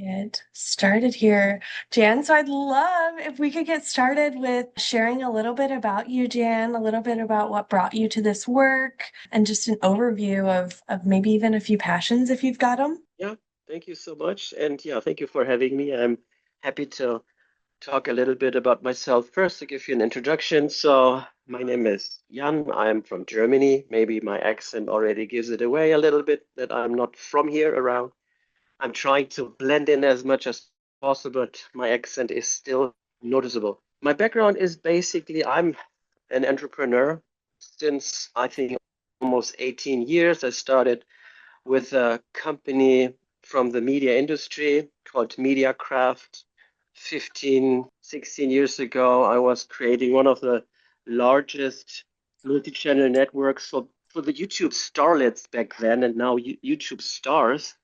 Get started here, Jan. So I'd love if we could get started with sharing a little bit about you, Jan, a little bit about what brought you to this work, and just an overview of maybe even a few passions if you've got them. Yeah, thank you so much. And yeah, thank you for having me. I'm happy to talk a little bit about myself first to give you an introduction. So, my name is Jan. I'm from Germany. Maybe my accent already gives it away a little bit that I'm not from here around. I'm trying to blend in as much as possible, but my accent is still noticeable. My background is basically I'm an entrepreneur since I think almost 18 years. I started with a company from the media industry called MediaCraft. 15, 16 years ago, I was creating one of the largest multi-channel networks for the YouTube starlets back then, and now YouTube stars,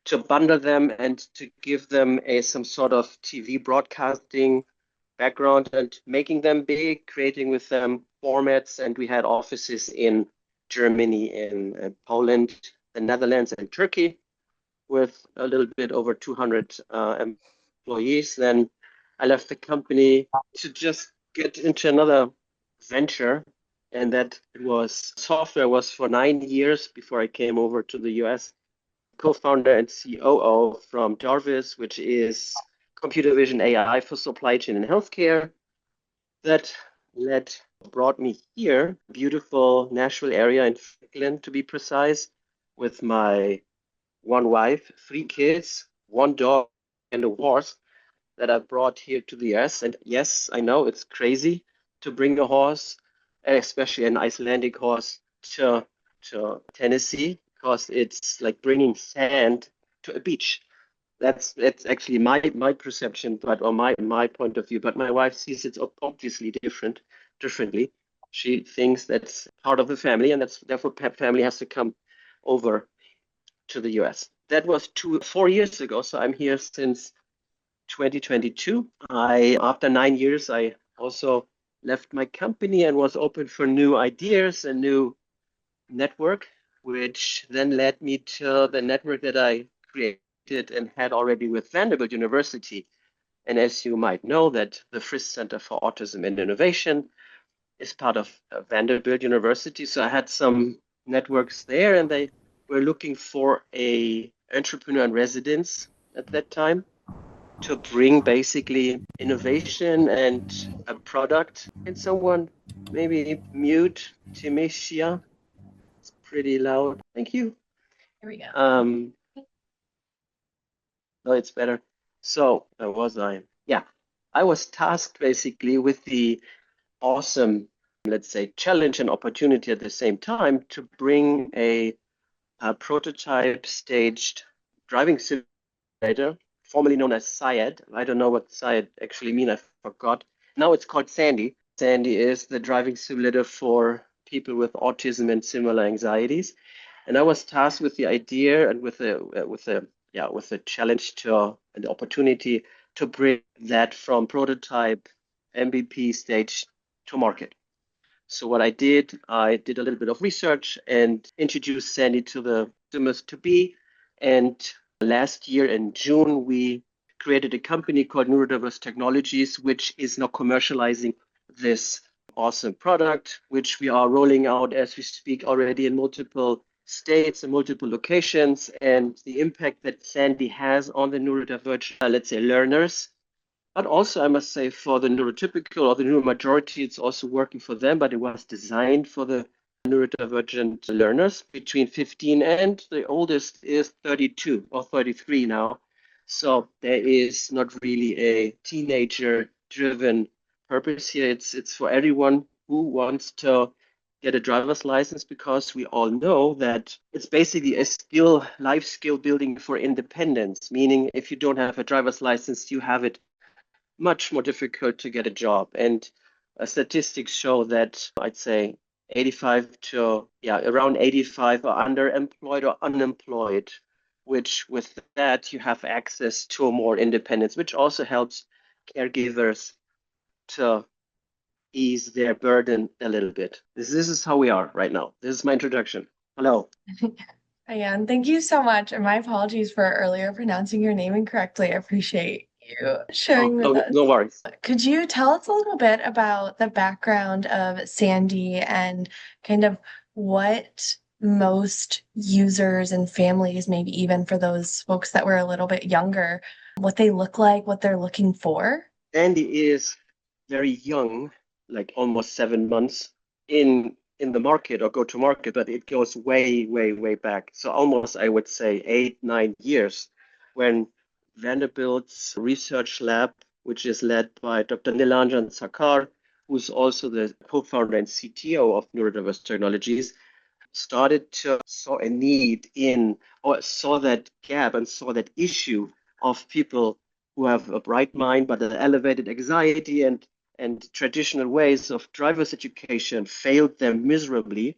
to bundle them and to give them some sort of TV broadcasting background and making them big, creating with them formats. And we had offices in Germany, in Poland, the Netherlands, and Turkey with a little bit over 200 employees. Then I left the company to just get into another venture, and that was software. Was for 9 years before I came over to the US. Co-founder and COO from Jarvis, which is computer vision AI for supply chain and healthcare. That led brought me here, beautiful Nashville area in Franklin to be precise, with my one wife, three kids, one dog, and a horse that I brought here to the US. And yes, I know it's crazy to bring a horse, especially an Icelandic horse, to Tennessee, because it's like bringing sand to a beach. That's actually my perception, but or my point of view. But my wife sees it obviously differently. She thinks that's part of the family, and that's therefore family has to come over to the US. That was 4 years ago, so I'm here since 2022. After 9 years, I also left my company and was open for new ideas and new network, which then led me to the network that I created and had already with Vanderbilt University. And as you might know, that the Frisch Center for Autism and Innovation is part of Vanderbilt University. So I had some networks there, and they were looking for a entrepreneur in residence at that time to bring basically innovation and a product. Can someone maybe mute Timishia? It's pretty loud. Thank you. Here we go. Um, no, it's better. So where was I? Yeah, I was tasked basically with the awesome, let's say, challenge and opportunity at the same time to bring a prototype staged driving simulator, formerly known as SIAD. I don't know what SIAD actually means, I forgot. Now it's called Sandy. Sandy is the driving simulator for people with autism and similar anxieties. And I was tasked with the idea and with the challenge to and the opportunity to bring that from prototype MVP stage to market. So what I did a little bit of research and introduced Sandy to the customers to be. And last year in June, we created a company called Neurodivergent Technologies, which is now commercializing this awesome product, which we are rolling out as we speak already in multiple states and multiple locations. And the impact that Sandy has on the neurodivergent, let's say, learners, but also, I must say, for the neurotypical or the neuromajority, it's also working for them, but it was designed for the neurodivergent learners between 15 and the oldest is 32 or 33 now. So there is not really a teenager-driven purpose here. It's for everyone who wants to get a driver's license because we all know that it's basically a skill, life skill building for independence, meaning if you don't have a driver's license, you have it much more difficult to get a job. And statistics show that I'd say 85 to, yeah, around 85 are underemployed or unemployed, which with that you have access to more independence, which also helps caregivers to ease their burden a little bit. This is how we are right now. This is my introduction. Hello. Ayan, thank you so much. And my apologies for earlier pronouncing your name incorrectly. I appreciate you Oh, sharing with no, us. no worries. Could you tell us a little bit about the background of Sandy and kind of what most users and families, maybe even for those folks that were a little bit younger, what they look like, what they're looking for? Andy is very young, like almost 7 months in the market or go to market, but it goes way, way, way back. So almost I would say 8, 9 years when Vanderbilt's research lab, which is led by Dr. Nilanjan Sarkar, who's also the co-founder and CTO of Neurodivergent Technologies, started to saw a need in or saw that gap and saw that issue of people who have a bright mind but an elevated anxiety and traditional ways of driver's education failed them miserably.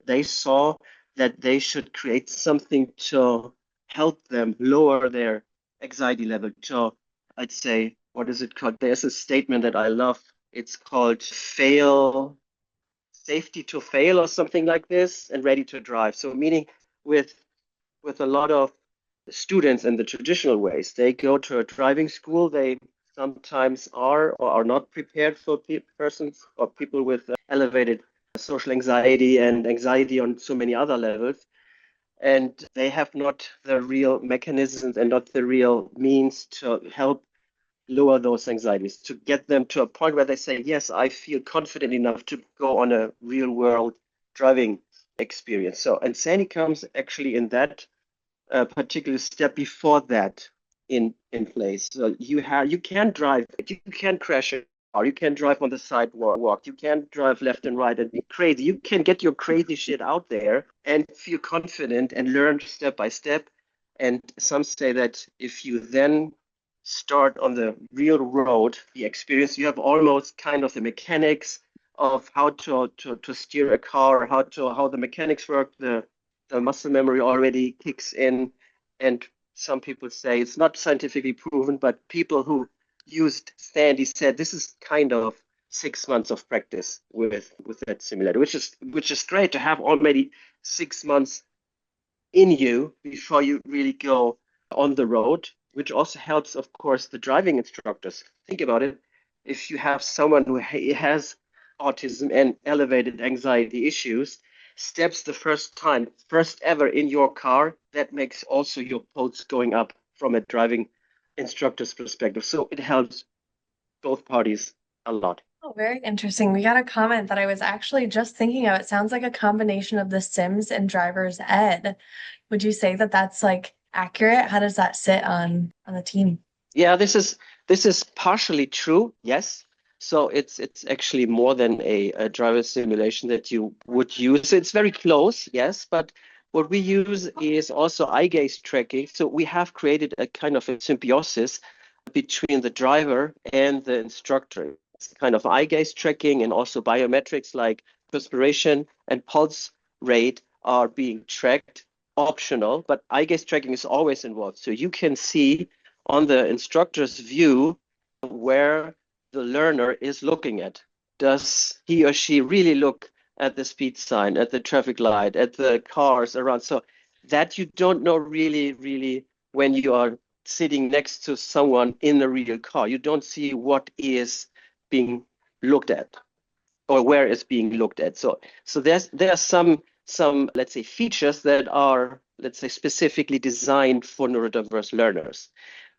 They saw that they should create something to help them lower their anxiety level to, I'd say, what is it called? There's a statement that I love. It's called fail safety to fail or something like this and ready to drive. So meaning with with a lot of students in the traditional ways, they go to a driving school, they sometimes are or are not prepared for persons or people with elevated social anxiety and anxiety on so many other levels. And they have not the real mechanisms and not the real means to help lower those anxieties, to get them to a point where they say, yes, I feel confident enough to go on a real world driving experience. So, and Sandy comes actually in that particular step before that in place. So you can drive, you can crash a car, you can drive on the sidewalk, you can drive left and right and be crazy. You can get your crazy shit out there and feel confident and learn step by step. And some say that if you then start on the real road, the experience, you have almost kind of the mechanics of how to steer a car, how the mechanics work, the muscle memory already kicks in. And some people say it's not scientifically proven, but people who used Sandy said this is kind of 6 months of practice with that simulator, which is great to have already 6 months in you before you really go on the road, which also helps, of course, the driving instructors. Think about it. If you have someone who has autism and elevated anxiety issues, steps the first time, first ever in your car, that makes also your pulse going up from a driving instructor's perspective. So it helps both parties a lot. Oh, very interesting. We got a comment that I was actually just thinking of. It sounds like a combination of The Sims and Driver's Ed. Would you say that that's like accurate? How does that sit on the team? Yeah, this is partially true, yes. So it's actually more than a driver simulation that you would use. It's very close, yes, but what we use is also eye gaze tracking. So we have created a kind of a symbiosis between the driver and the instructor. It's kind of eye gaze tracking and also biometrics like perspiration and pulse rate are being tracked, optional, but eye gaze tracking is always involved. So you can see on the instructor's view where the learner is looking at. Does he or she really look at the speed sign, at the traffic light, at the cars around? So that you don't know really when you are sitting next to someone in a real car. You don't see what is being looked at or where it's being looked at. So there are some let's say features that are let's say specifically designed for neurodiverse learners.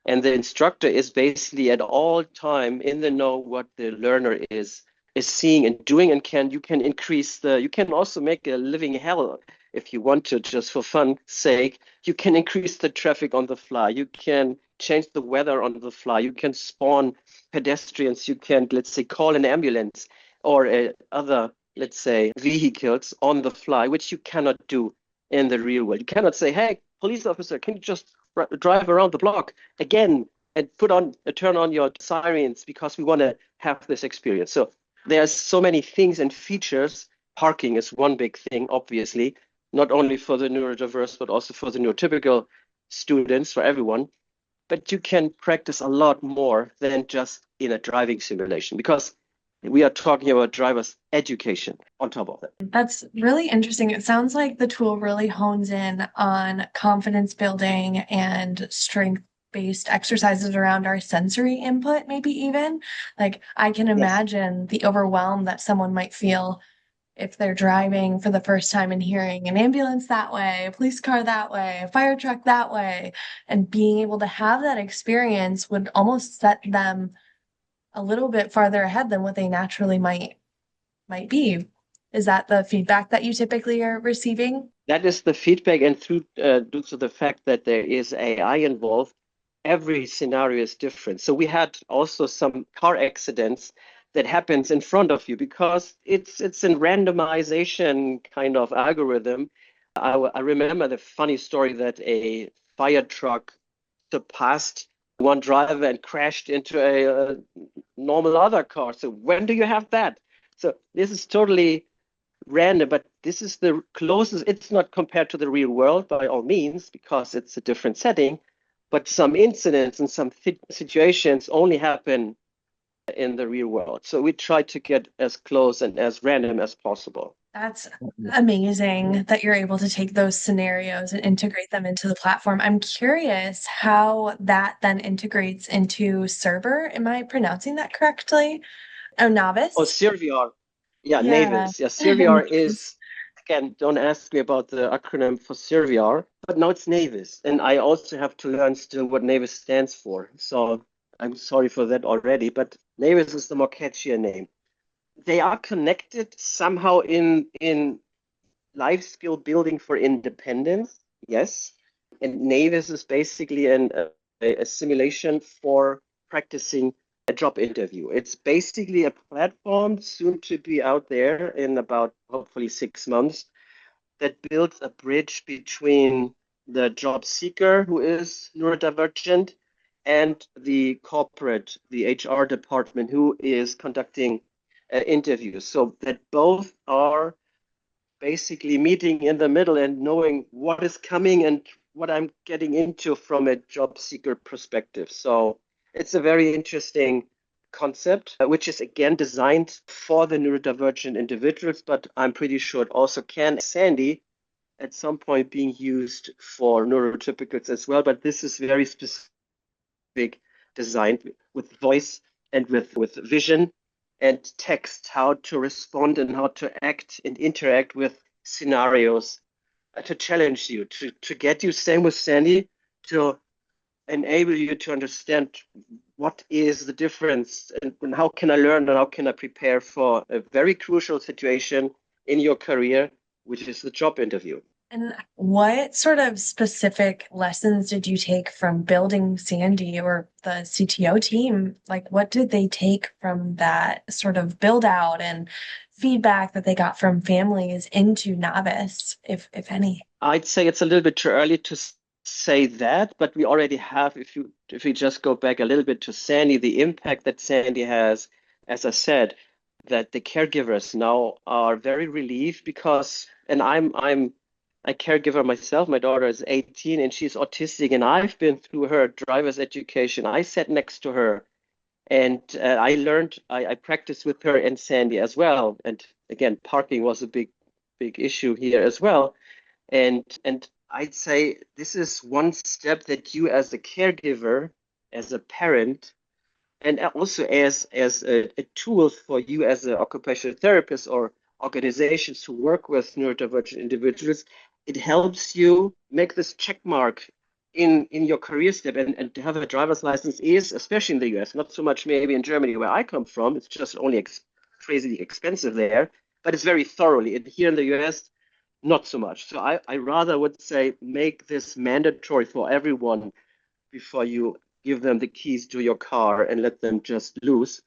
And the instructor is basically at all time in the know what the learner is seeing and doing, and you can increase the you can also make a living hell if you want to, just for fun sake. You can increase the traffic on the fly, you can change the weather on the fly, you can spawn pedestrians, you can let's say call an ambulance or other let's say vehicles on the fly, which you cannot do in the real world. You cannot say, hey, police officer, can you just drive around the block again and turn on your sirens because we want to have this experience. So there's so many things and features. Parking is one big thing, obviously, not only for the neurodiverse but also for the neurotypical students, for everyone. But you can practice a lot more than just in a driving simulation because We are talking about driver's education on top of that. That's really interesting. It sounds like the tool really hones in on confidence building and strength-based exercises around our sensory input, maybe even. Like I can Yes. imagine the overwhelm that someone might feel if they're driving for the first time and hearing an ambulance that way, a police car that way, a fire truck that way, and being able to have that experience would almost set them a little bit farther ahead than what they naturally might be. Is that the feedback that you typically are receiving? That is the feedback, and through due to the fact that there is AI involved, every scenario is different. So we had also some car accidents that happens in front of you because it's a randomization kind of algorithm. I remember the funny story that a fire truck surpassed one driver and crashed into a normal other car. So when do you have that? So this is totally random, but this is the closest. It's not compared to the real world by all means, because it's a different setting, but some incidents and some situations only happen in the real world. So we try to get as close and as random as possible. That's amazing that you're able to take those scenarios and integrate them into the platform. I'm curious how that then integrates into Server. Am I pronouncing that correctly? Oh, Oh, novice? CIRVR. Yeah, Yeah. Navis. Yeah, CIRVR Novice. is, again, don't ask me about the acronym for CIRVR, but now it's Navis. And I also have to learn still what Navis stands for. So I'm sorry for that already, but Navis is the more catchier name. They are connected somehow in life skill building for independence. Yes. And Navis is basically a simulation for practicing a job interview. It's basically a platform soon to be out there in about hopefully 6 months that builds a bridge between the job seeker who is neurodivergent and the corporate, the HR department who is conducting interviews. So that both are basically meeting in the middle and knowing what is coming and what I'm getting into from a job seeker perspective. So it's a very interesting concept, which is again designed for the neurodivergent individuals, but I'm pretty sure it also can, Sandy, at some point being used for neurotypicals as well. But this is very specific, designed with voice and with vision and text, how to respond and how to act and interact with scenarios to challenge you, to get you, same with Sandy, to enable you to understand what is the difference and how can I learn and how can I prepare for a very crucial situation in your career, which is the job interview. And what sort of specific lessons did you take from building Sandy or the CTO team? Like, what did they take from that sort of build out and feedback that they got from families into Novice, if any? I'd say it's a little bit too early to say that, but we already have, if we just go back a little bit to Sandy, the impact that Sandy has, as I said, that the caregivers now are very relieved because, and I'm a caregiver myself. My daughter is 18 and she's autistic, and I've been through her driver's education. I sat next to her and I learned, I practiced with her and Sandy as well. And again, parking was a big issue here as well. And I'd say this is one step that you as a caregiver, as a parent, and also as a tool for you as an occupational therapist or organizations who work with neurodivergent individuals, it helps you make this check mark in your career step. And to have a driver's license is, especially in the US, not so much maybe in Germany where I come from, it's just only crazy expensive there, but it's very thoroughly. And here in the US, not so much. So I rather would say make this mandatory for everyone before you give them the keys to your car and let them just loose.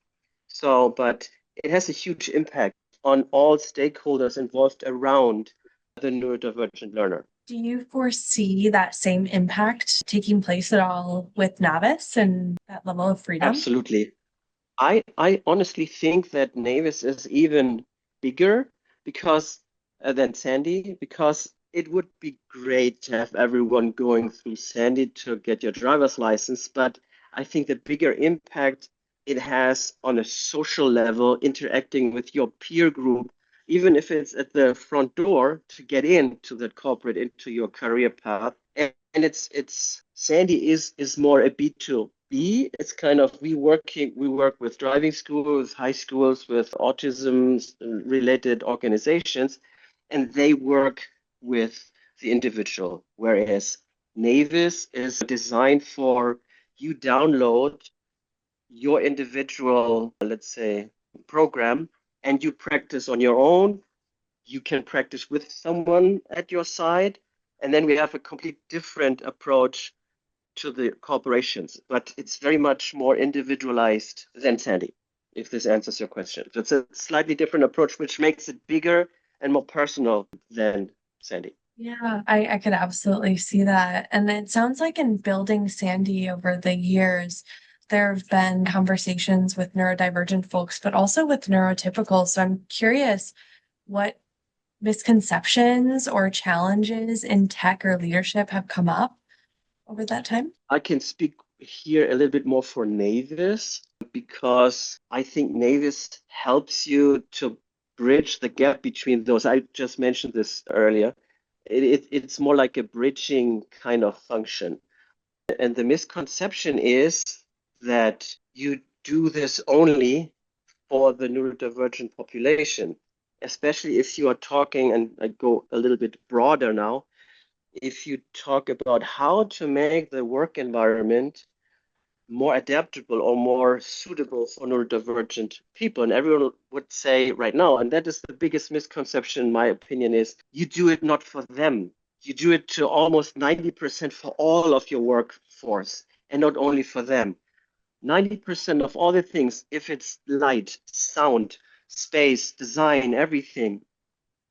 So, but it has a huge impact on all stakeholders involved around the neurodivergent learner. Do you foresee that same impact taking place at all with Novice and that level of freedom? Absolutely. I honestly think that Navis is even bigger because than Sandy, because it would be great to have everyone going through Sandy to get your driver's license. But I think the bigger impact it has on a social level, interacting with your peer group, even if it's at the front door to get into that corporate, into your career path. And it's Sandy is more a B2B. It's kind of we work with driving schools, high schools, with autism related organizations, and they work with the individual. Whereas Navis is designed for you download your individual, let's say, program, and you practice on your own. You can practice with someone at your side. And then we have a complete different approach to the corporations, but it's very much more individualized than Sandy, if this answers your question. So it's a slightly different approach, which makes it bigger and more personal than Sandy. Yeah, I could absolutely see that. And it sounds like in building Sandy over the years, there have been conversations with neurodivergent folks, but also with neurotypical. So I'm curious what misconceptions or challenges in tech or leadership have come up over that time. I can speak here a little bit more for Navis because I think Navis helps you to bridge the gap between those. I just mentioned this earlier. It's more like a bridging kind of function. And the misconception is that you do this only for the neurodivergent population, especially if you are talking, and I go a little bit broader now, if you talk about how to make the work environment more adaptable or more suitable for neurodivergent people. And everyone would say right now, and that is the biggest misconception, in my opinion, is you do it not for them. You do it to almost 90% for all of your workforce and not only for them. 90% of all the things, if it's light, sound, space, design, everything,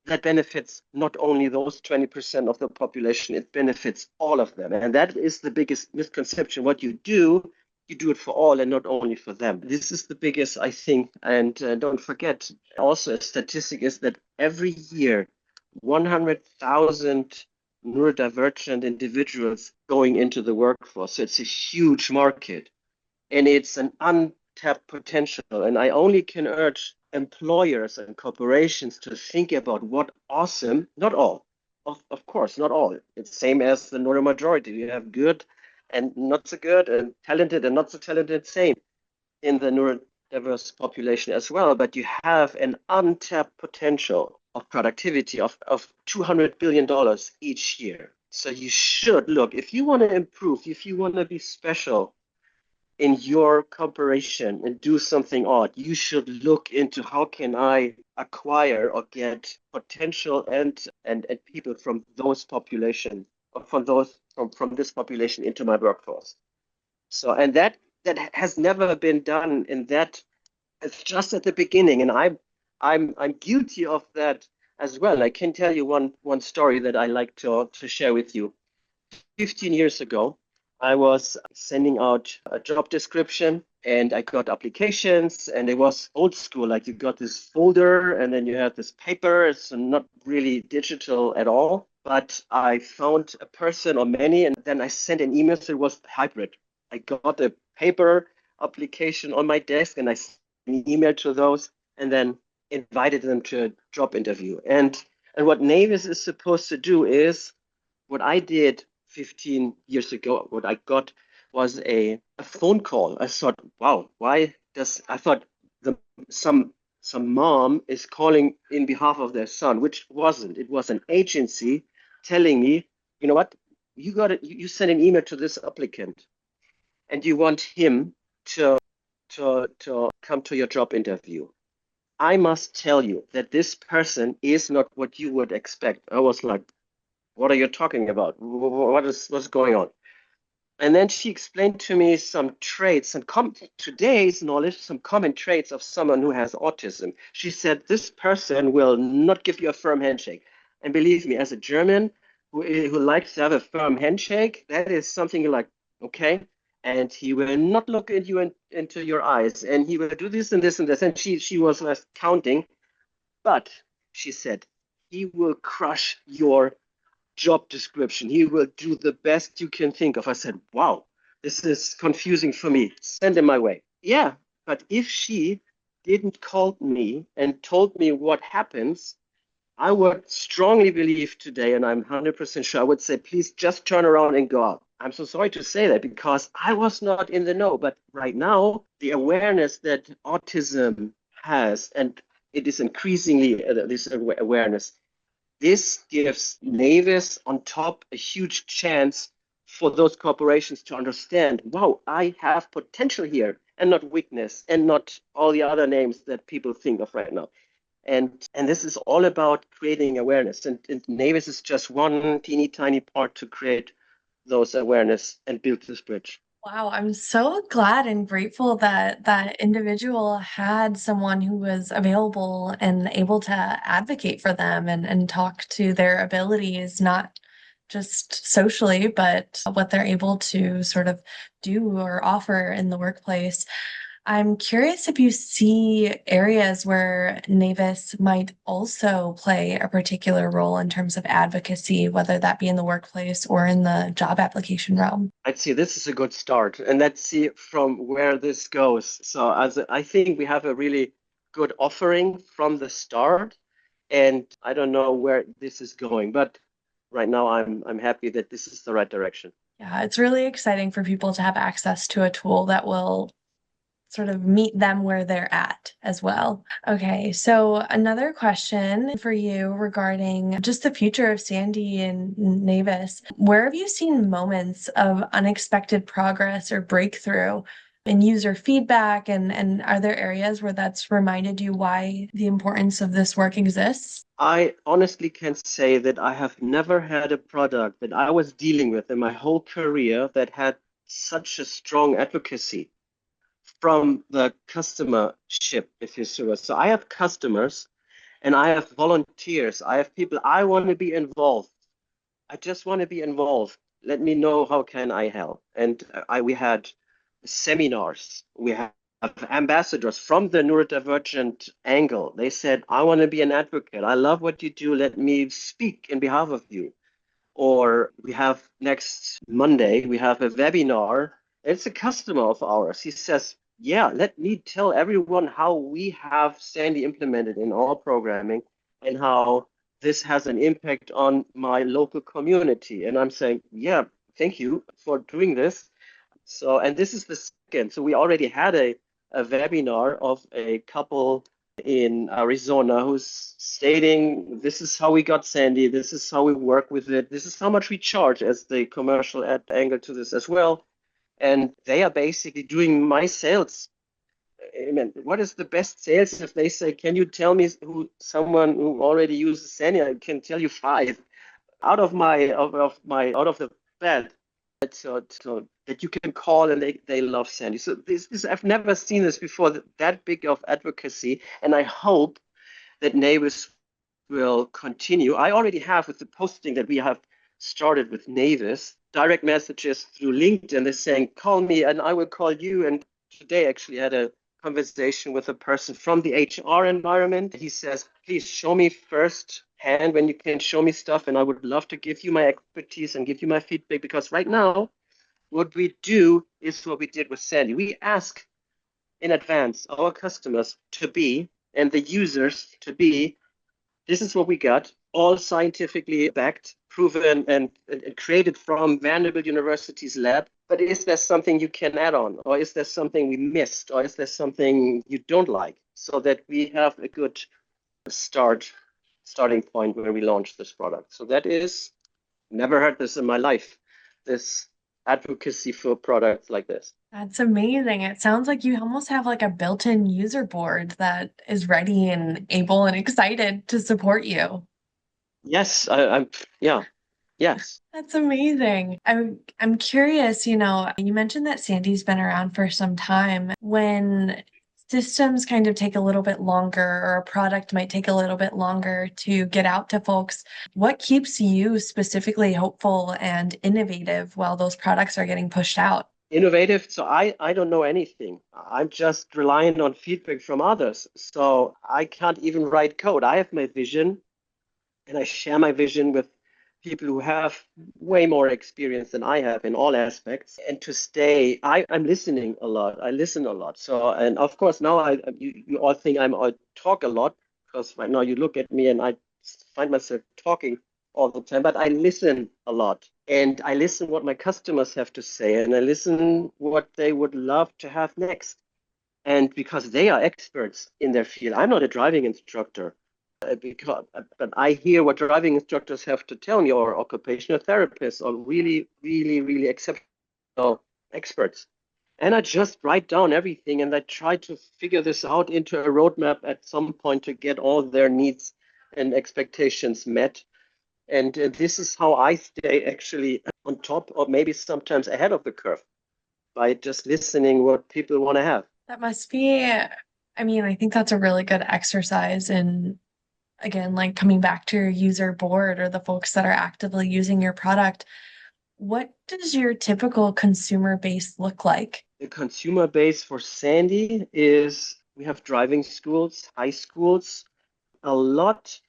that benefits not only those 20% of the population, it benefits all of them. And that is the biggest misconception. What you do it for all and not only for them. This is the biggest, I think. And don't forget, also a statistic is that every year, 100,000 neurodivergent individuals going into the workforce. So it's a huge market and it's an untapped potential. And I only can urge employers and corporations to think about what awesome, not all, of course, not all. It's same as the northern majority. You have good and not so good, and talented and not so talented, same in the neurodiverse population as well. But you have an untapped potential of productivity of $200 billion each year. So you should look, if you want to improve, if you want to be special, in your corporation and do something odd, you should look into how can I acquire or get potential and people from those population or from this population into my workforce. So and that has never been done in that. It's just at the beginning, and I'm guilty of that as well. I can tell you one story that I like to share with you. 15 years ago, I was sending out a job description and I got applications, and it was old school. Like you got this folder and then you had this paper. It's not really digital at all. But I found a person or many, and then I sent an email. So it was hybrid. I got a paper application on my desk and I sent an email to those and then invited them to a job interview. And what Navis is supposed to do is what I did 15 years ago, what I got was a phone call. I thought, wow, why does I thought the some mom is calling in behalf of their son, which wasn't. It was an agency telling me, you know what, you got it, you send an email to this applicant and you want him to come to your job interview. I must tell you that this person is not what you would expect. I was like, what are you talking about? What's going on? And then she explained to me some traits and today's knowledge, some common traits of someone who has autism. She said, this person will not give you a firm handshake. And believe me, as a German who likes to have a firm handshake, that is something you're like, okay. And he will not look at you into your eyes. And he will do this and this and this. And she was counting. But she said, he will crush your job description. He will do the best you can think of. I said, wow, this is confusing for me. Send him my way. Yeah, But if she didn't call me and told me what happens, I would strongly believe today, and I'm 100% sure, I would say, please just turn around and go out. I'm so sorry to say that because I was not in the know. But right now, the awareness that autism has, and it is increasingly this awareness, this gives Navis on top a huge chance for those corporations to understand, wow, I have potential here and not weakness and not all the other names that people think of right now. And this is all about creating awareness. And Navis is just one teeny tiny part to create those awareness and build this bridge. Wow, I'm so glad and grateful that that individual had someone who was available and able to advocate for them and talk to their abilities, not just socially, but what they're able to sort of do or offer in the workplace. I'm curious if you see areas where NAVIS might also play a particular role in terms of advocacy, whether that be in the workplace or in the job application realm. I'd say this is a good start, and let's see from where this goes. So, as I think we have a really good offering from the start, and I don't know where this is going, but right now I'm happy that this is the right direction. Yeah, it's really exciting for people to have access to a tool that will sort of meet them where they're at as well. Okay, so another question for you regarding just the future of Sandy and Navis. Where have you seen moments of unexpected progress or breakthrough in user feedback? And are there areas where that's reminded you why the importance of this work exists? I honestly can say that I have never had a product that I was dealing with in my whole career that had such a strong advocacy from the customership, if you so. So I have customers and I have volunteers. I have people I want to be involved. I just want to be involved. Let me know how can I help. And we had seminars. We have ambassadors from the neurodivergent angle. They said, I want to be an advocate. I love what you do. Let me speak in behalf of you. Or we have next Monday, we have a webinar. It's a customer of ours. He says, yeah, let me tell everyone how we have Sandy implemented in our programming and how this has an impact on my local community. And I'm saying, yeah, thank you for doing this. So, and this is the second. So we already had a webinar of a couple in Arizona who's stating this is how we got Sandy, this is how we work with it, this is how much we charge as the commercial ad angle to this as well. And they are basically doing my sales. I mean, what is the best sales if they say, can you tell me who someone who already uses Sandy? I can tell you five out of my my out of the bed. So that you can call and they love Sandy. So this I've never seen this before, that big of advocacy, and I hope that Navis will continue. I already have with the posting that we have started with Navis, direct messages through LinkedIn. They're saying, call me and I will call you. And today actually had a conversation with a person from the HR environment. He says, please show me first hand when you can show me stuff. And I would love to give you my expertise and give you my feedback because right now, what we do is what we did with Sandy. We ask in advance our customers to be and the users to be, this is what we got, all scientifically backed, proven, and created from Vanderbilt University's lab. But is there something you can add on? Or is there something we missed? Or is there something you don't like? So that we have a good starting point where we launch this product. So that is, never heard this in my life, this advocacy for products like this. That's amazing. It sounds like you almost have like a built-in user board that is ready and able and excited to support you. Yes, I'm, yeah, yes. That's amazing. I'm curious, you mentioned that Sandy's been around for some time. When systems kind of take a little bit longer or a product might take a little bit longer to get out to folks, what keeps you specifically hopeful and innovative while those products are getting pushed out? Innovative. So I don't know anything. I'm just relying on feedback from others. So I can't even write code. I have my vision and I share my vision with people who have way more experience than I have in all aspects, and to stay. I'm listening a lot. I listen a lot. So, and of course, now you all think I talk a lot because right now you look at me and I find myself talking all the time, but I listen a lot. And I listen what my customers have to say, and I listen what they would love to have next. And because they are experts in their field, I'm not a driving instructor but I hear what driving instructors have to tell me, or occupational therapists, or really, really, really exceptional experts. And I just write down everything and I try to figure this out into a roadmap at some point to get all their needs and expectations met. And this is how I stay actually on top, or maybe sometimes ahead of the curve, by just listening what people want to have. That must be, I mean, I think that's a really good exercise in, again, like coming back to your user board or the folks that are actively using your product. What does your typical consumer base look like? The consumer base for Sandy is we have driving schools, high schools, a lot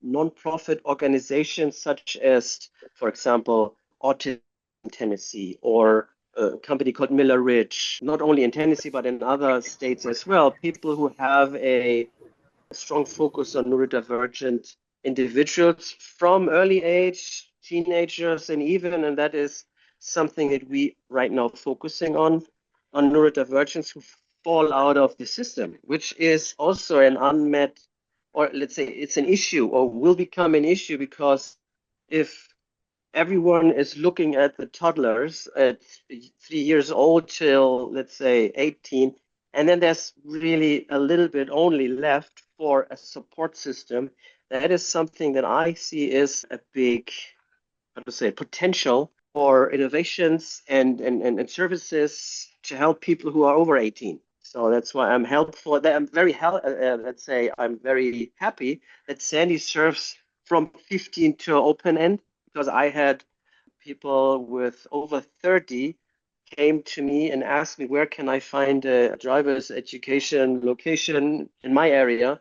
nonprofit organizations such as, for example, Autism in Tennessee, or a company called Miller Ridge, not only in Tennessee but in other states as well. People who have a strong focus on neurodivergent individuals from early age, teenagers, and that is something that we right now focusing on neurodivergence who fall out of the system, which is also an unmet, or let's say it's an issue, or will become an issue, because if everyone is looking at the toddlers at 3 years old till, let's say, 18, and then there's really a little bit only left for a support system. That is something that I see is a big, how to say, potential for innovations and services to help people who are over 18. So that's why I'm helpful. I'm very let's say I'm very happy that Sandy serves from 15 to open end, because I had people with over 30 came to me and asked me, where can I find a driver's education location in my area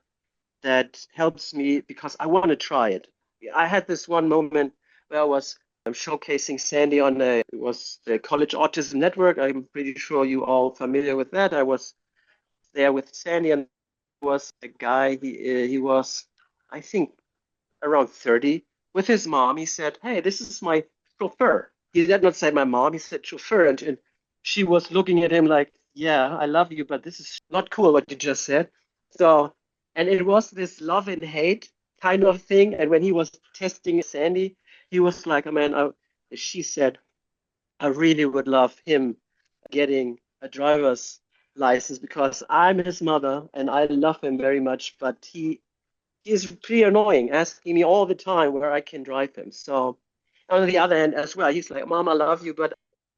that helps me, because I want to try it. I had this one moment where I'm showcasing Sandy on it was the College Autism Network. I'm pretty sure you all familiar with that. I was there with Sandy, and was a guy. He was, I think, around 30 with his mom. He said, "Hey, this is my chauffeur." He did not say my mom. He said chauffeur, and she was looking at him like, "Yeah, I love you, but this is not cool what you just said." So, and it was this love and hate kind of thing. And when he was testing Sandy, he was like, "Man," she said, "I really would love him getting a driver's license because I'm his mother and I love him very much, but he's pretty annoying, asking me all the time where I can drive him." So on the other hand as well, he's like, "Mom, I love you, but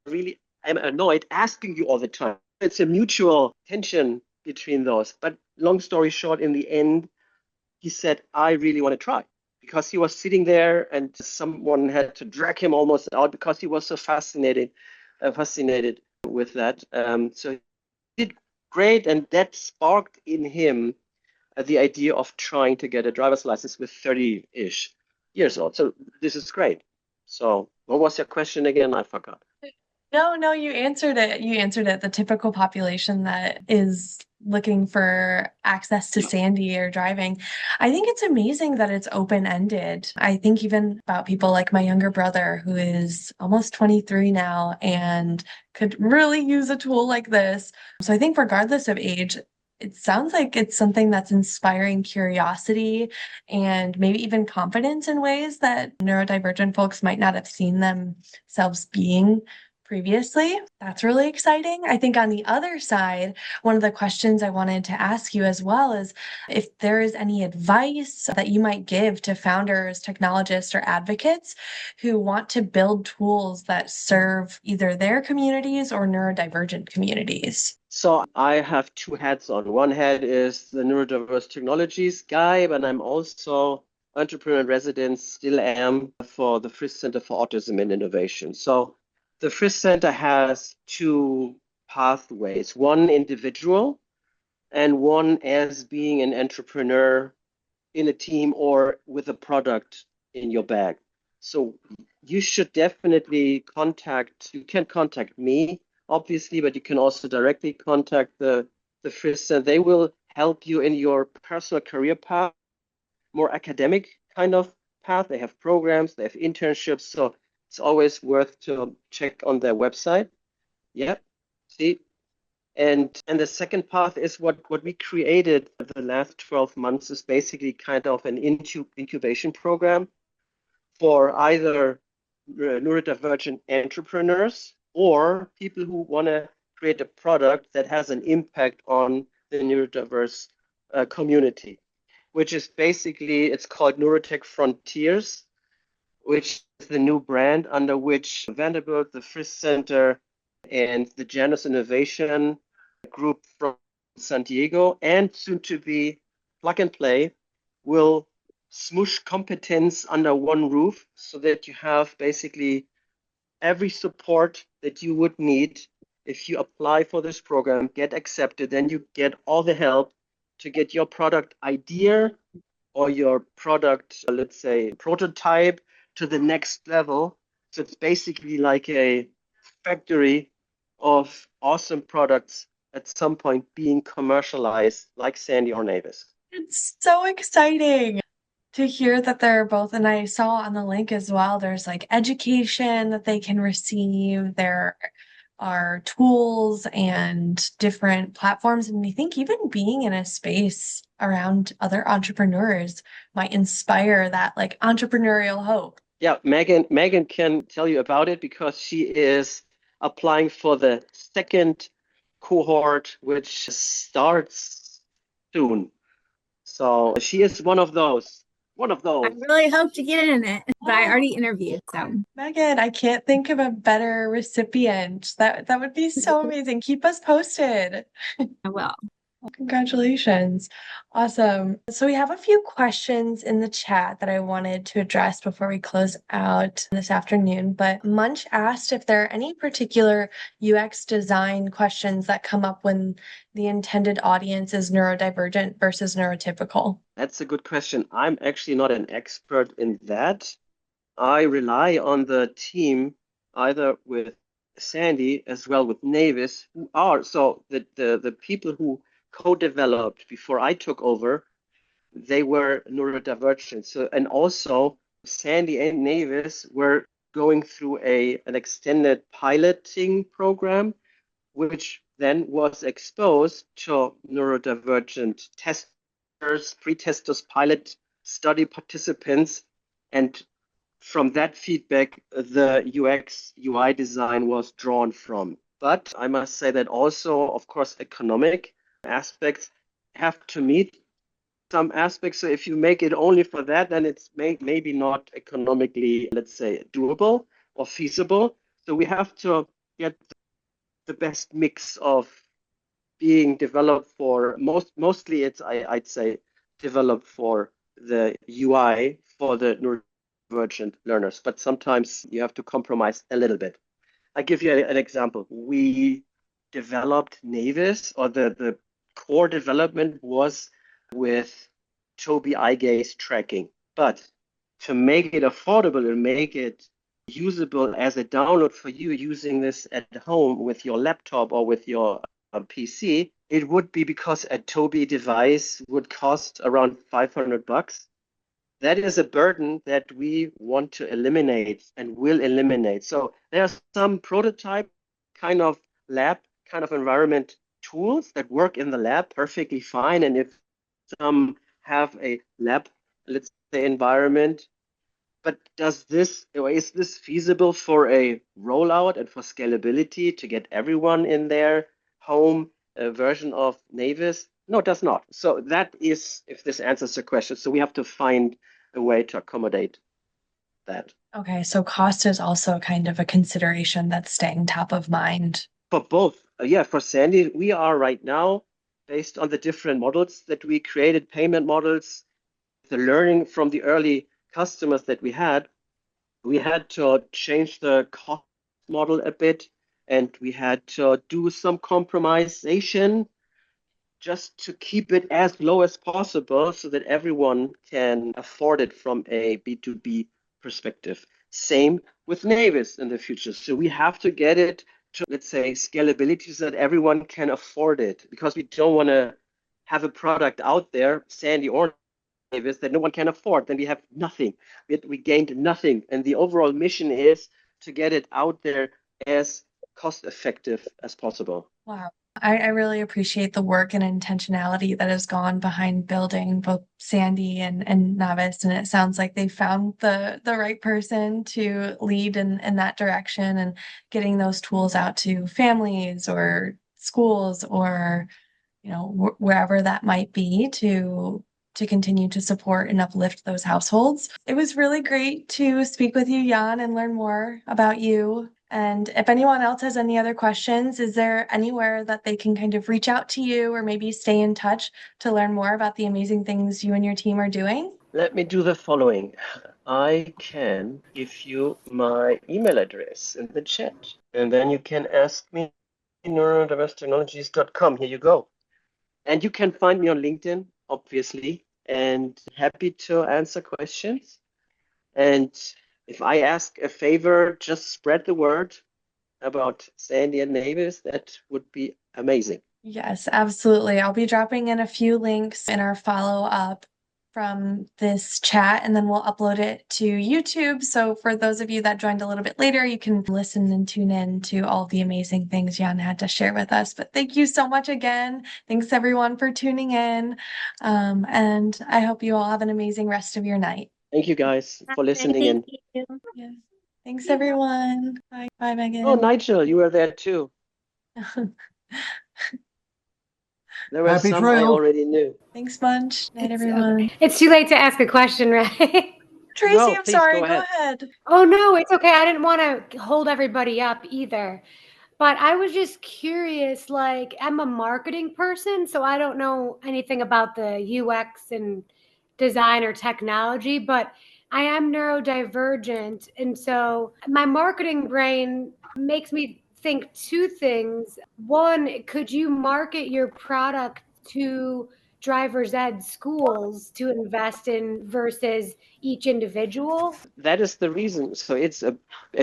really I'm annoyed asking you all the time." It's a mutual tension between those. But long story short, in the end, he said, "I really want to try." Because he was sitting there and someone had to drag him almost out because he was so fascinated with that. So he did great, and that sparked in him the idea of trying to get a driver's license with 30-ish years old. So this is great. So what was your question again? I forgot. No, no, you answered it. You answered it. The typical population that is looking for access to Yeah. Sandy or driving. I think it's amazing that it's open-ended. I think even about people like my younger brother, who is almost 23 now and could really use a tool like this. So I think regardless of age, it sounds like it's something that's inspiring curiosity and maybe even confidence in ways that neurodivergent folks might not have seen themselves being previously. That's really exciting. I think on the other side, one of the questions I wanted to ask you as well is if there is any advice that you might give to founders, technologists, or advocates who want to build tools that serve either their communities or neurodivergent communities. So I have two hats on. One hat is the neurodiverse technologies guy, but I'm also entrepreneur in residence, still am, for the Frisch Center for Autism and Innovation. So the Frisch Center has two pathways, one individual and one as being an entrepreneur in a team or with a product in your bag. So you should definitely you can contact me, obviously, but you can also directly contact the FRIS, and they will help you in your personal career path, more academic kind of path. They have programs, they have internships, so it's always worth to check on their website. Yep. See, and the second path is what we created the last 12 months is basically kind of an incubation program for either neurodivergent entrepreneurs or people who want to create a product that has an impact on the neurodiverse community, which is basically, it's called Neurotech Frontiers, which is the new brand under which Vanderbilt, the Frisch Center, and the Janus Innovation Group from San Diego, and soon to be Plug and Play, will smoosh competence under one roof so that you have basically every support that you would need if you apply for this program, get accepted, then you get all the help to get your product idea or your product, let's say, prototype to the next level. So it's basically like a factory of awesome products at some point being commercialized, like Sandy or Navis. It's so exciting to hear that they're both, and I saw on the link as well, there's like education that they can receive. There are tools and different platforms. And I think even being in a space around other entrepreneurs might inspire that like entrepreneurial hope. Yeah, Megan can tell you about it because she is applying for the second cohort, which starts soon. So she is one of those. One of I those. really hope to get in it, but I already interviewed, so Megan, I can't think of a better recipient. That would be so amazing. Keep us posted. I will. Congratulations. Awesome. So we have a few questions in the chat that I wanted to address before we close out this afternoon. But Munch asked if there are any particular UX design questions that come up when the intended audience is neurodivergent versus neurotypical. That's a good question. I'm actually not an expert in that. I rely on the team, either with Sandy as well with Navis, who are so the people who co-developed before I took over, they were neurodivergent. So and also Sandy and Navis were going through an extended piloting program, which then was exposed to neurodivergent testers, pre-testers, pilot study participants, and from that feedback, the UX UI design was drawn from. But I must say that also, of course, economic aspects have to meet some aspects. So if you make it only for that, then it's maybe not economically, let's say, doable or feasible. So we have to get the best mix of being developed for mostly it's I'd say developed for the UI for the neurodivergent learners, but sometimes you have to compromise a little bit. I give you an example. We developed Navis, or the core development was with Tobii eye gaze tracking, but to make it affordable and make it usable as a download for you using this at home with your laptop or with your PC, it would be because a Tobii device would cost around $500. That is a burden that we want to eliminate and will eliminate. So there are some prototype kind of lab, kind of environment tools that work in the lab perfectly fine. And if some have a lab, let's say, environment, but is this feasible for a rollout and for scalability to get everyone in their home version of Navis? No, it does not. So that is, if this answers your question, so we have to find a way to accommodate that. Okay, so cost is also kind of a consideration that's staying top of mind. For both, yeah, for Sandy, we are right now, based on the different models that we created, payment models, the learning from the early customers that we had to change the cost model a bit, and we had to do some compromisation just to keep it as low as possible so that everyone can afford it from a B2B perspective. Same with Navis in the future. So we have to get it to, let's say, scalability so that everyone can afford it, because we don't want to have a product out there, Sandy or Navis, that no one can afford. Then we have nothing. We gained nothing. And the overall mission is to get it out there as cost effective as possible. Wow. I really appreciate the work and intentionality that has gone behind building both Sandy and Navis. And it sounds like they found the right person to lead in that direction and getting those tools out to families or schools or, you know, wherever that might be to continue to support and uplift those households. It was really great to speak with you, Jan, and learn more about you. And if anyone else has any other questions, is there anywhere that they can kind of reach out to you or maybe stay in touch to learn more about the amazing things you and your team are doing? Let me do the following. I can give you my email address in the chat, and then you can ask me neurodivergenttechnologies.com. Here you go. And you can find me on LinkedIn, obviously, and happy to answer questions. And if I ask a favor, just spread the word about Sandy and Navis. That would be amazing. Yes, absolutely. I'll be dropping in a few links in our follow-up from this chat, and then we'll upload it to YouTube. So for those of you that joined a little bit later, you can listen and tune in to all the amazing things Jan had to share with us. But thank you so much again. Thanks everyone for tuning in. And I hope you all have an amazing rest of your night. Thank you guys for listening in. Thank you. Yes. Thanks everyone. Bye. Bye, Megan. Oh, Nigel, you were there too. There were Happy some trail. I already knew. Thanks bunch. Night, It's, everyone. It's too late to ask a question, right? Tracy, No, I'm please sorry. go Go ahead. ahead. Oh, no, it's okay. I didn't want to hold everybody up either. But I was just curious, like, I'm a marketing person, so I don't know anything about the UX and design or technology, but I am neurodivergent. And so my marketing brain makes me think two things. One, could you market your product to driver's ed schools to invest in versus each individual? That is the reason. So it's a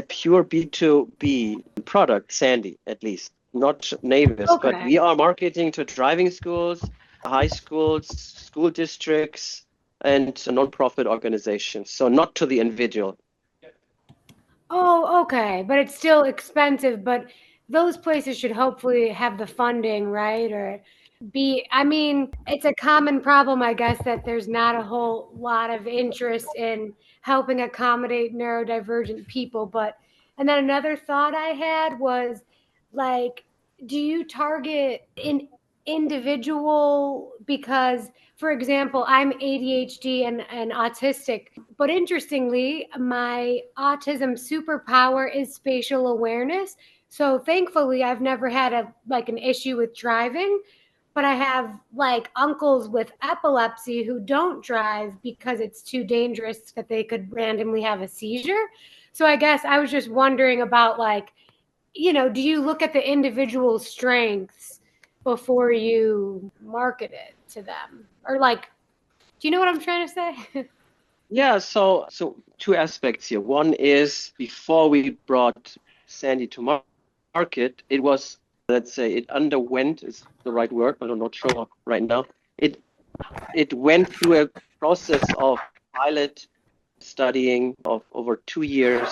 pure B2B product, Sandy, at least, not Navis. But Okay. we are marketing to driving schools, high schools, school districts, and nonprofit organizations. So not to the individual. Oh, okay. But it's still expensive, but those places should hopefully have the funding, right? Or I mean, it's a common problem, I guess, that there's not a whole lot of interest in helping accommodate neurodivergent people. And then another thought I had was like, do you target individual? Because, for example, I'm ADHD and autistic, but interestingly, my autism superpower is spatial awareness. So thankfully, I've never had an issue with driving, but I have like uncles with epilepsy who don't drive because it's too dangerous that they could randomly have a seizure. So I guess I was just wondering about do you look at the individual strengths before you market it to them? Or do you know what I'm trying to say? Yeah, so two aspects here. One is before we brought Sandy to market, it was, let's say, it underwent is the right word, but I'm not sure right now. It went through a process of pilot studying of over 2 years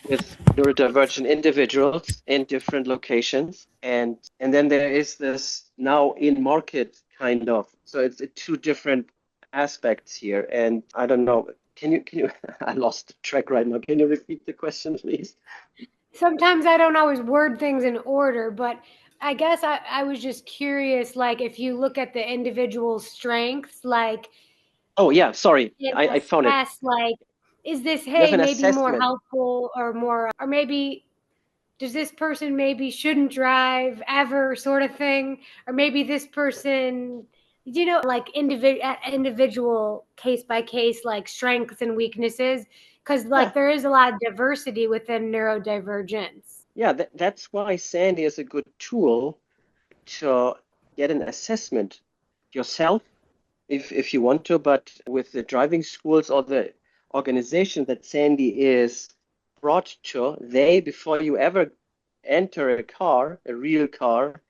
with neurodivergent individuals in different locations, and then there is this now in market kind of. So it's two different aspects here, and I don't know. Can you? I lost track right now. Can you repeat the question, please? Sometimes I don't always word things in order, but I guess I was just curious, like if you look at the individual strengths, like Oh yeah, sorry, and I found it. assess, like, is this, You have hey, an maybe more assessment. helpful or maybe does this person maybe shouldn't drive ever sort of thing? Or maybe this person, like individual case by case, like strengths and weaknesses, because Yeah, there is a lot of diversity within neurodivergence. yeah, that's why Sandy is a good tool to get an assessment yourself if you want to, but with the driving schools or organization that Sandy is brought to, before you ever enter a car, a real car,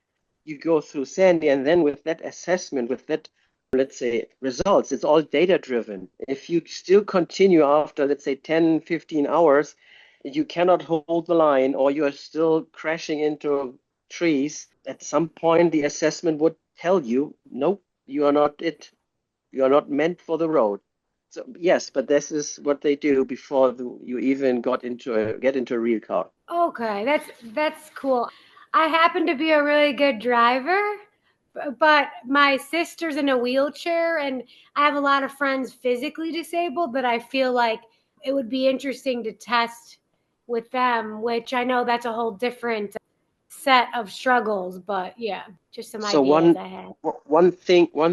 you go through Sandy, and then with that assessment, with that, let's say, results, it's all data driven. If you still continue after, let's say, 10, 15 hours, you cannot hold the line, or you are still crashing into trees, at some point the assessment would tell you, nope, you are not it. You are not meant for the road. So yes, but this is what they do before you even get into a real car. Okay, that's cool. I happen to be a really good driver, but my sister's in a wheelchair, and I have a lot of friends physically disabled that I feel like it would be interesting to test with them, which I know that's a whole different set of struggles, but yeah, just some So ideas I had. one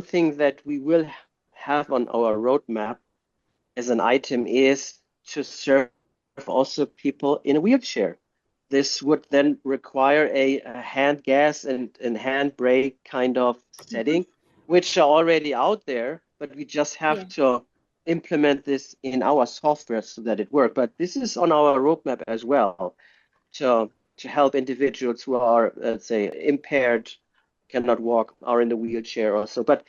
thing that we will have on our roadmap as an item is to serve also people in a wheelchair. This would then require a hand gas and hand brake kind of setting, which are already out there, but we just have to implement this in our software so that it works. But this is on our roadmap as well to help individuals who are, let's say, impaired, cannot walk, are in the wheelchair or so. But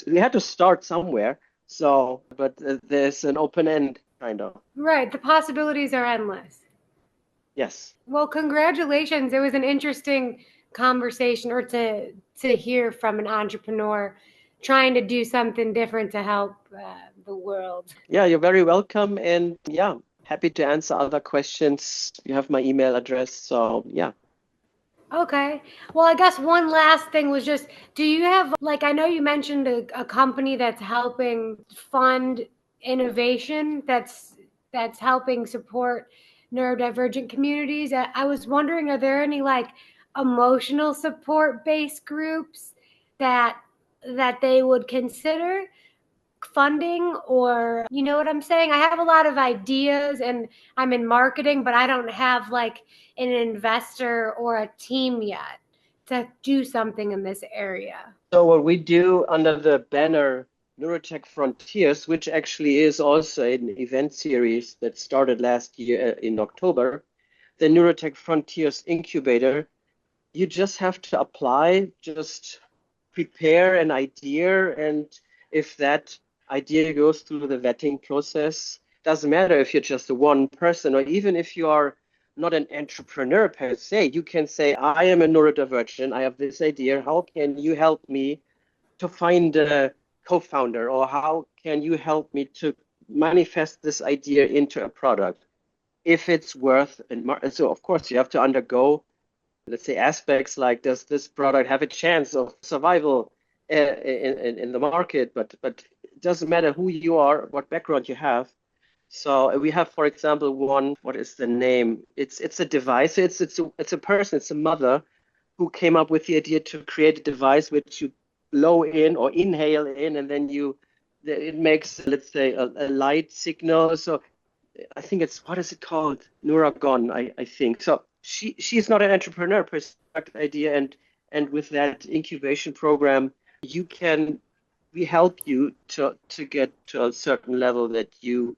we had to start somewhere. So, but there's an open end kind of. Right, the possibilities are endless. Yes. Well, congratulations. It was an interesting conversation, or to hear from an entrepreneur trying to do something different to help the world. Yeah, you're very welcome. And yeah, happy to answer other questions. You have my email address. So yeah. Okay. Well, I guess one last thing was just, do you have, like, I know you mentioned a company that's helping fund innovation, that's helping support neurodivergent communities. I was wondering, are there any like emotional support based groups that they would consider funding, or you know what I'm saying? I have a lot of ideas and I'm in marketing, but I don't have like an investor or a team yet to do something in this area. So what we do under the banner Neurotech Frontiers, which actually is also an event series that started last year in October, the Neurotech Frontiers Incubator, you just have to apply, just prepare an idea, and if that idea goes through the vetting process, doesn't matter if you're just one person, or even if you are not an entrepreneur per se, you can say, I am a neurodivergent, I have this idea, how can you help me to find a co-founder, or how can you help me to manifest this idea into a product? If it's worth, and so of course you have to undergo, let's say, aspects like, does this product have a chance of survival in the market? But it doesn't matter who you are, what background you have. So we have, for example, one. What is the name? It's a device. It's a person. It's a mother who came up with the idea to create a device which you blow in or inhale in, and then it makes, let's say, a light signal. So I think it's, what is it called? Neuragon, I think. So she's not an entrepreneur per se, idea, and with that incubation program, we help you to get to a certain level that you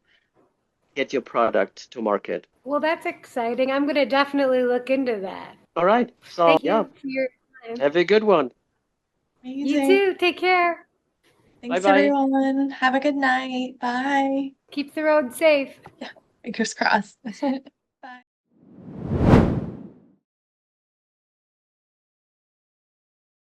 get your product to market. Well, that's exciting. I'm going to definitely look into that. All right. So Thank yeah, you for your time. have a good one. You Amazing. too. Take care. Thanks, Bye-bye. everyone. Have a good night. Bye. Keep the road safe. Fingers crossed. Bye.